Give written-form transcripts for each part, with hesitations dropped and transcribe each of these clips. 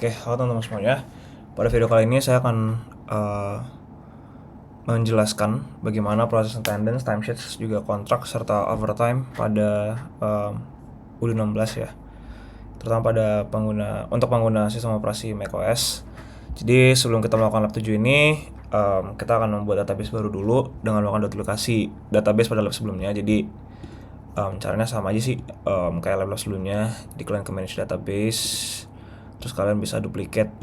Oke, halo teman-teman semuanya. Pada video kali ini saya akan menjelaskan bagaimana proses attendance, timesheets, juga kontrak serta overtime pada U16 ya. Terutama pada untuk pengguna sistem operasi macOS. Jadi sebelum kita melakukan lab 7 ini, kita akan membuat database baru dulu dengan melakukan duplikasi database pada lab sebelumnya. Jadi caranya sama aja sih kayak lab sebelumnya. Jadi kalian ke manage database, terus kalian bisa duplicate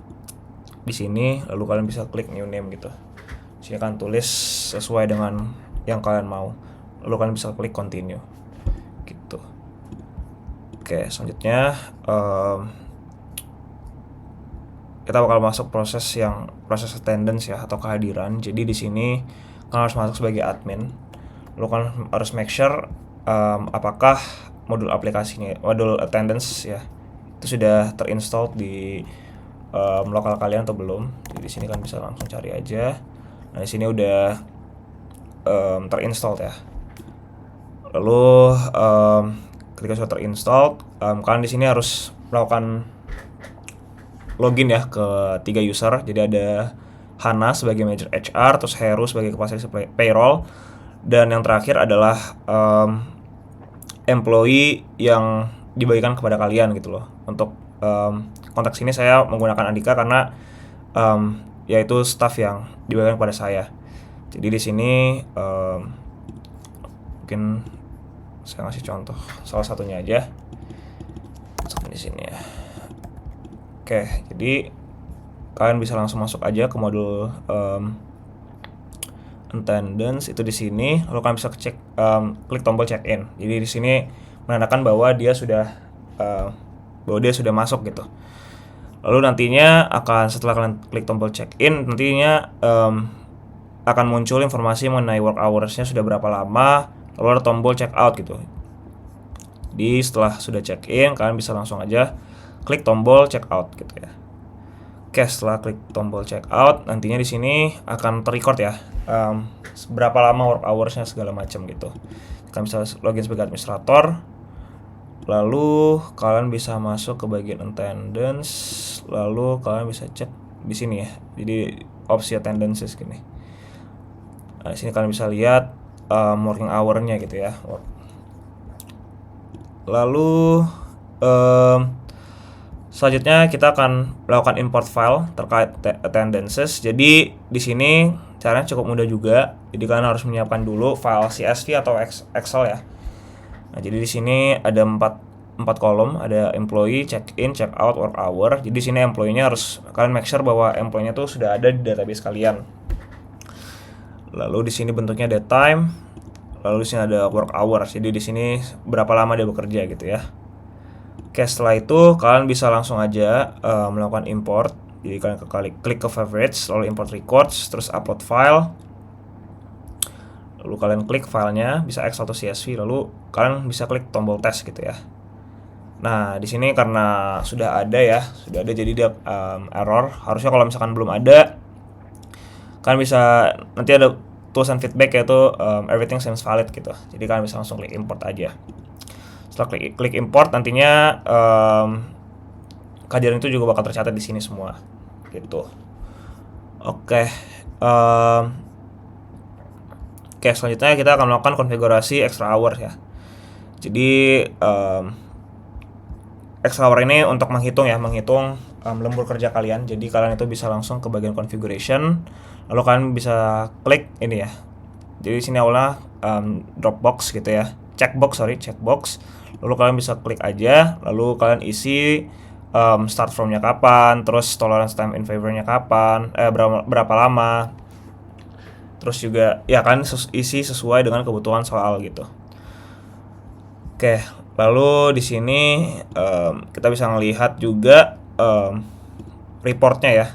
di sini, lalu kalian bisa klik new name gitu. Di sini kan tulis sesuai dengan yang kalian mau, lalu kalian bisa klik continue gitu. Oke, selanjutnya kita bakal masuk proses attendance ya, atau kehadiran. Jadi di sini kalian harus masuk sebagai admin, lalu kalian harus make sure apakah modul aplikasinya, modul attendance ya, itu sudah terinstall di lokal kalian atau belum. Jadi di sini kan bisa langsung cari aja. Nah, di sini udah terinstall ya. Lalu ketika sudah terinstall, kalian di sini harus melakukan login ya ke 3 user. Jadi ada Hana sebagai manager HR, terus Heru sebagai kepala seksi payroll, dan yang terakhir adalah employee yang dibagikan kepada kalian gitu loh. Untuk konteks ini saya menggunakan Andika karena yaitu staff yang dibagikan kepada saya. Jadi di sini mungkin saya ngasih contoh salah satunya aja di sini ya. Oke, jadi kalian bisa langsung masuk aja ke modul attendance itu di sini, lalu kalian bisa cek klik tombol check in. Jadi di sini menandakan bahwa dia sudah masuk gitu. Lalu nantinya setelah kalian klik tombol check in, nantinya akan muncul informasi mengenai work hours-nya sudah berapa lama, lalu ada tombol check out gitu. Jadi setelah sudah check in, kalian bisa langsung aja klik tombol check out gitu ya. Oke, setelah klik tombol check out, nantinya di sini akan terrecord ya berapa lama work hours-nya segala macam gitu. Kalian bisa login sebagai administrator, lalu kalian bisa masuk ke bagian attendance, lalu kalian bisa cek di sini ya. Jadi opsi attendances gini. Nah, di sini kalian bisa lihat working hour-nya gitu ya. Lalu selanjutnya kita akan melakukan import file terkait attendances. Jadi di sini caranya cukup mudah juga. Jadi kalian harus menyiapkan dulu file CSV atau Excel ya. Nah, jadi di sini ada 4 kolom, ada employee, check in, check out, work hour. Jadi di sini employee-nya harus kalian make sure bahwa employee-nya tuh sudah ada di database kalian. Lalu di sini bentuknya date time. Lalu di sini ada work hours. Jadi di sini berapa lama dia bekerja gitu ya. Oke, setelah itu kalian bisa langsung aja melakukan import. Jadi kalian klik ke favorites, lalu import records, terus upload file. Lalu kalian klik filenya, bisa Excel atau CSV, lalu kalian bisa klik tombol tes gitu ya. Nah, di sini karena sudah ada jadi dia error. Harusnya kalau misalkan belum ada, kalian bisa nanti ada tulisan feedback yaitu everything seems valid gitu. Jadi kalian bisa langsung klik import aja. Setelah klik import, nantinya kehadiran itu juga bakal tercatat di sini semua gitu. Oke, selanjutnya kita akan melakukan konfigurasi extra hour ya. Jadi extra hour ini untuk menghitung lembur kerja kalian. Jadi kalian itu bisa langsung ke bagian configuration, lalu kalian bisa klik ini ya. Jadi di sini awalnya Dropbox gitu ya, checkbox. Lalu kalian bisa klik aja, lalu kalian isi start from-nya kapan, terus tolerance time in favor-nya kapan, berapa lama. Terus juga ya kan isi sesuai dengan kebutuhan soal gitu. Oke, lalu di sini kita bisa melihat juga reportnya ya.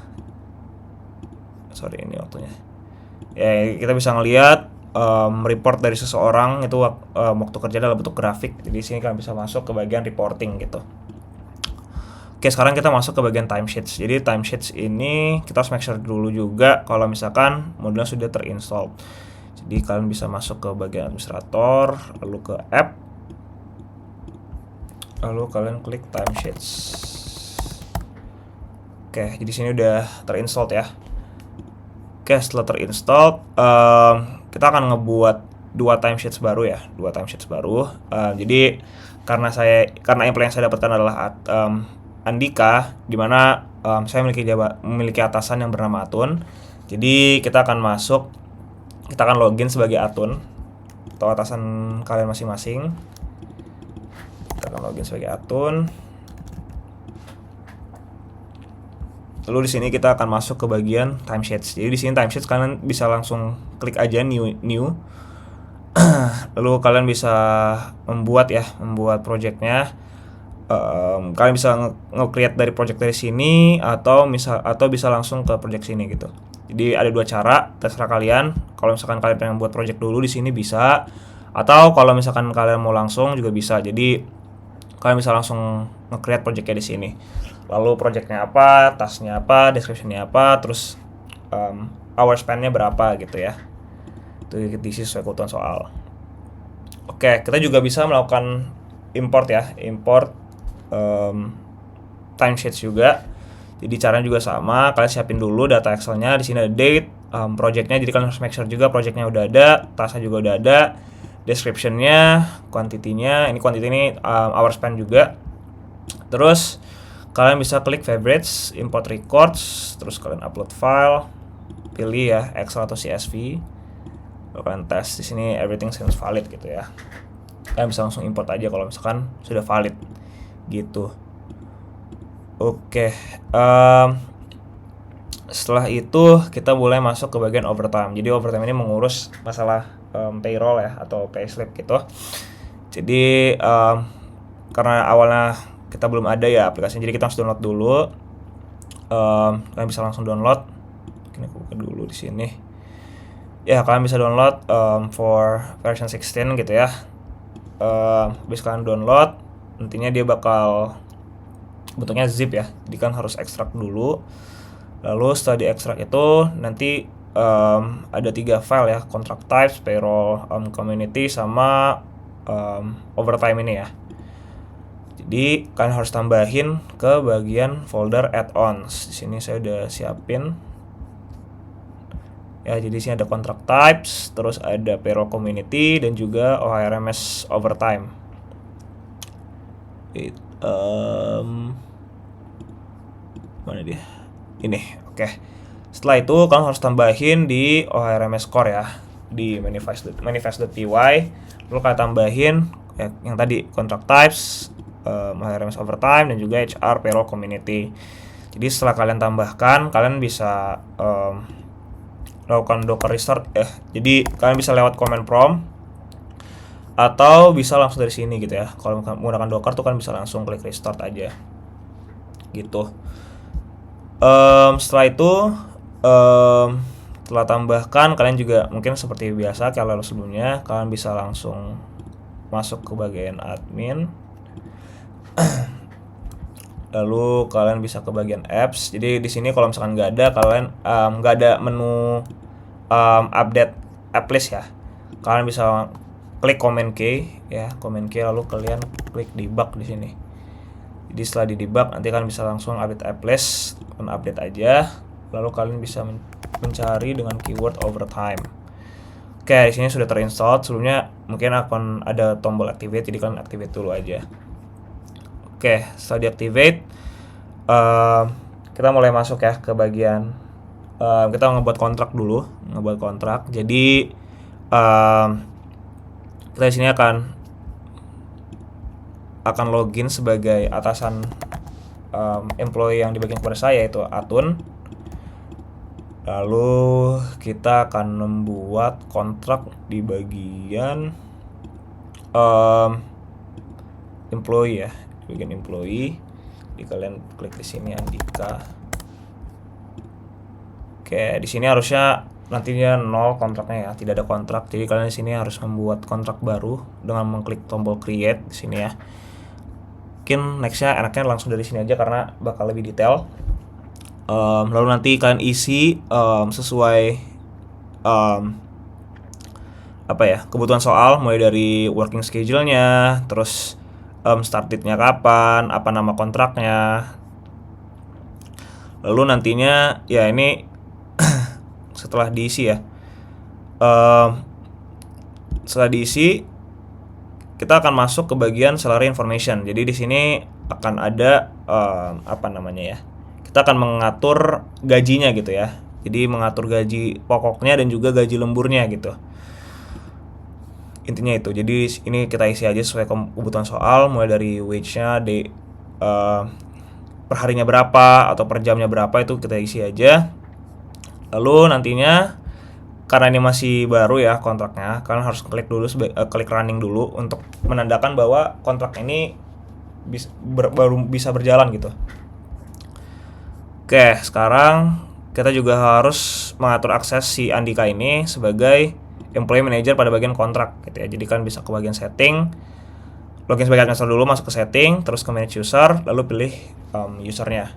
Sorry, ini waktunya. Ya, kita bisa ngelihat report dari seseorang itu waktu kerja dalam bentuk grafik. Jadi di sini kalian bisa masuk ke bagian reporting gitu. Oke, sekarang kita masuk ke bagian timesheets. Jadi timesheets ini kita harus make sure dulu juga kalau misalkan modulnya sudah terinstall. Jadi kalian bisa masuk ke bagian administrator, lalu ke app, lalu kalian klik timesheets. Oke, jadi sini udah terinstall ya. Oke, setelah terinstall, kita akan ngebuat dua timesheets baru ya, jadi karena employee yang saya dapatkan adalah Andika, dimana saya memiliki atasan yang bernama Atun. Jadi kita akan login sebagai Atun atau atasan kalian masing-masing. Kita akan login sebagai Atun. Lalu di sini kita akan masuk ke bagian timesheets. Jadi di sini timesheets kalian bisa langsung klik aja new. Lalu kalian bisa membuat projectnya. Kalian bisa nge-create dari project dari sini atau bisa langsung ke project sini gitu. Jadi ada dua cara, terserah kalian. Kalau misalkan kalian pengen buat project dulu di sini bisa, atau kalau misalkan kalian mau langsung juga bisa. Jadi kalian bisa langsung nge-create projectnya di sini. Lalu projectnya apa, tasknya apa, descriptionnya apa, terus hour span-nya berapa gitu ya. Itu diisi sesuai kebutuhan soal. Oke, kita juga bisa melakukan import timesheets juga. Jadi caranya juga sama, kalian siapin dulu data Excel-nya. Di sini ada date, projectnya, jadi kalian harus make sure juga projectnya udah ada, tasknya juga udah ada, description-nya, quantity-nya. Ini quantity ini hour span juga. Terus kalian bisa klik favorites, import records, terus kalian upload file, pilih ya Excel atau CSV. Lalu kalian tes di sini everything seems valid gitu ya. Kalian bisa langsung import aja kalau misalkan sudah valid gitu. Oke, setelah itu kita mulai masuk ke bagian overtime. Jadi overtime ini mengurus masalah payroll ya atau payslip gitu. Jadi karena awalnya kita belum ada ya aplikasinya, jadi kita harus download dulu. Kalian bisa langsung download. Ini aku buka dulu di sini. Ya, kalian bisa download for version 16 gitu ya. Habis kalian download, nantinya dia bakal bentuknya zip ya. Jadi kan harus ekstrak dulu. Lalu setelah diekstrak itu nanti ada 3 file ya, contract types, payroll, community, sama overtime ini ya. Jadi kalian harus tambahin ke bagian folder add-ons. Di sini saya udah siapin. Ya, jadi di sini ada contract types, terus ada payroll community dan juga OHRMS overtime. Mana dia? Ini. Oke. Setelah itu kalian harus tambahin di OHRMS core ya, di manifest.py. Lalu kalian tambahin yang tadi contract types, OHRMS overtime, dan juga HR payroll community. Jadi setelah kalian tambahkan, kalian bisa melakukan docker restart ya. Jadi kalian bisa lewat command prompt atau bisa langsung dari sini gitu ya. Kalau menggunakan docker tuh kan bisa langsung klik restart aja gitu. Setelah itu setelah tambahkan, kalian juga mungkin seperti biasa kalau sebelumnya, kalian bisa langsung masuk ke bagian admin. Lalu kalian bisa ke bagian apps. Jadi di sini kalau misalkan nggak ada, kalian nggak ada menu update app list ya, kalian bisa klik command K ya, command K, lalu kalian klik debug di sini. Jadi setelah di debug, nanti kalian bisa langsung update app list, kalian update aja. Lalu kalian bisa mencari dengan keyword overtime. Oke, di sini sudah terinstall. Sebelumnya mungkin akan ada tombol activate, jadi kalian activate dulu aja. Oke, setelah diactivate, kita mulai masuk ya ke bagian kita ngebuat kontrak dulu, Jadi kita di sini akan login sebagai atasan employee yang dibagikan kepada saya, yaitu Atun. Lalu kita akan membuat kontrak di bagian employee ya, bagian employee. Jadi kalian klik di sini Andika. Oke, di sini harusnya nantinya 0 kontraknya ya, tidak ada kontrak. Jadi kalian di sini harus membuat kontrak baru dengan mengklik tombol create di sini ya. Mungkin nextnya enaknya langsung dari sini aja karena bakal lebih detail. Lalu nanti kalian isi sesuai kebutuhan soal, mulai dari working schedule-nya, terus start date-nya kapan, apa nama kontraknya. Lalu nantinya ya ini setelah diisi ya, setelah diisi kita akan masuk ke bagian salary information. Jadi di sini akan ada apa namanya ya, kita akan mengatur gajinya gitu ya. Jadi mengatur gaji pokoknya dan juga gaji lemburnya gitu. Intinya itu. Jadi ini kita isi aja sesuai kebutuhan soal, mulai dari wage-nya, per harinya berapa atau per jamnya berapa, itu kita isi aja. Lalu nantinya karena ini masih baru ya kontraknya, kalian harus klik dulu, klik running dulu untuk menandakan bahwa kontrak ini baru bisa berjalan gitu. Oke, sekarang kita juga harus mengatur akses si Andika ini sebagai employee manager pada bagian kontrak gitu ya. Jadi kan bisa ke bagian setting, login sebagai administrator dulu, masuk ke setting, terus ke manage user, lalu pilih usernya.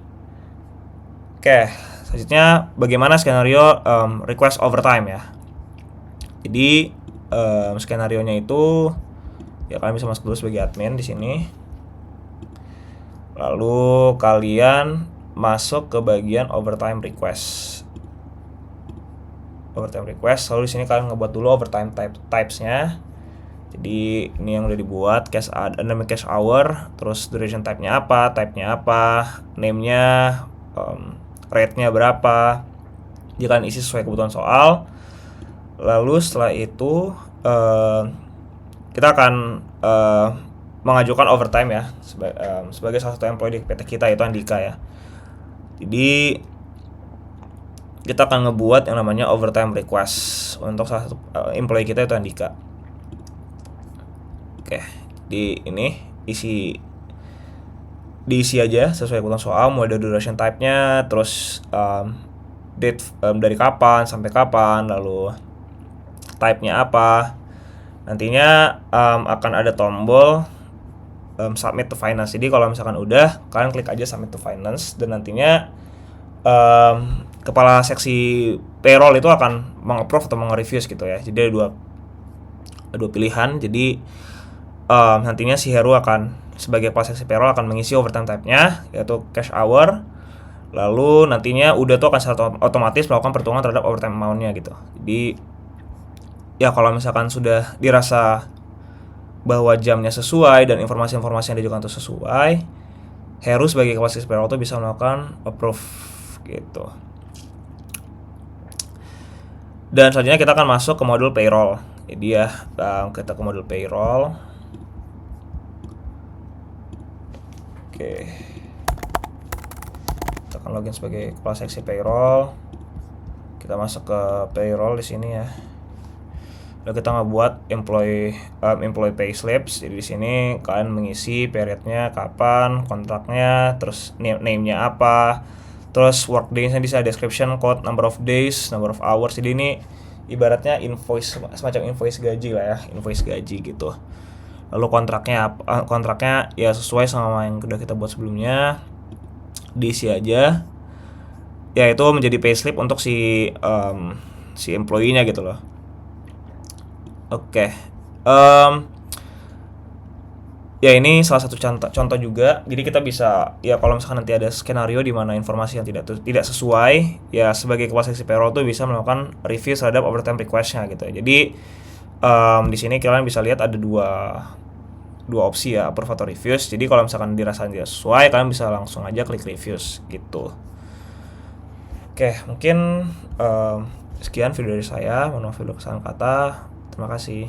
Oke, selanjutnya bagaimana skenario request overtime ya. Jadi skenario nya itu ya kalian bisa masuk dulu sebagai admin di sini. Lalu kalian masuk ke bagian overtime request. Lalu di sini kalian ngebuat dulu overtime types-nya. Jadi ini yang udah dibuat, dynamic cash hour, terus duration type-nya apa, name-nya, rate-nya berapa. Jika kalian isi sesuai kebutuhan soal. Lalu setelah itu kita akan mengajukan overtime ya sebagai salah satu employee di PT kita, yaitu Andika ya. Jadi kita akan ngebuat yang namanya overtime request untuk salah satu employee kita, itu Andika. Oke, di ini diisi aja sesuai kebutuhan soal, mulai dari duration type-nya, terus date dari kapan sampai kapan, lalu type-nya apa. Nantinya akan ada tombol submit to finance. Jadi kalau misalkan udah, kalian klik aja submit to finance, dan nantinya kepala seksi payroll itu akan meng-approve atau meng-review gitu ya. Jadi ada dua pilihan. Jadi nantinya si Heru akan sebagai kepala seksi payroll akan mengisi overtime type-nya, yaitu cash hour. Lalu nantinya udah tuh akan secara otomatis melakukan perhitungan terhadap overtime amount-nya gitu. Jadi ya kalau misalkan sudah dirasa bahwa jamnya sesuai dan informasi-informasi yang diajukan itu sesuai, Heru sebagai kepala seksi payroll itu bisa melakukan approve gitu. Dan selanjutnya kita akan masuk ke modul payroll. Jadi ya kita ke modul payroll. Oke, kita akan login sebagai kepala seksi payroll. Kita masuk ke payroll di sini ya. Lalu kita ngebuat employee pay slips. Jadi di sini kalian mengisi periodnya kapan, kontraknya, terus name-nya apa, terus work days-nya bisa description, code, number of days, number of hours. Jadi ini ibaratnya invoice, semacam invoice gaji lah ya, invoice gaji gitu. Lalu kontraknya ya sesuai sama yang udah kita buat sebelumnya, diisi aja. Ya itu menjadi payslip untuk si employee-nya gitu loh. Oke. Ya ini salah satu contoh juga. Jadi kita bisa ya kalau misalkan nanti ada skenario di mana informasi yang tidak sesuai, ya sebagai kepala seksi payroll tuh bisa melakukan review terhadap overtime request-nya gitu. Jadi di sini kalian bisa lihat ada dua opsi ya, approve atau reviews. Jadi kalau misalkan dirasa tidak sesuai, kalian bisa langsung aja klik reviews gitu. Oke, mungkin sekian video dari saya. Mohon maaf bila kesalahan kata. Terima kasih.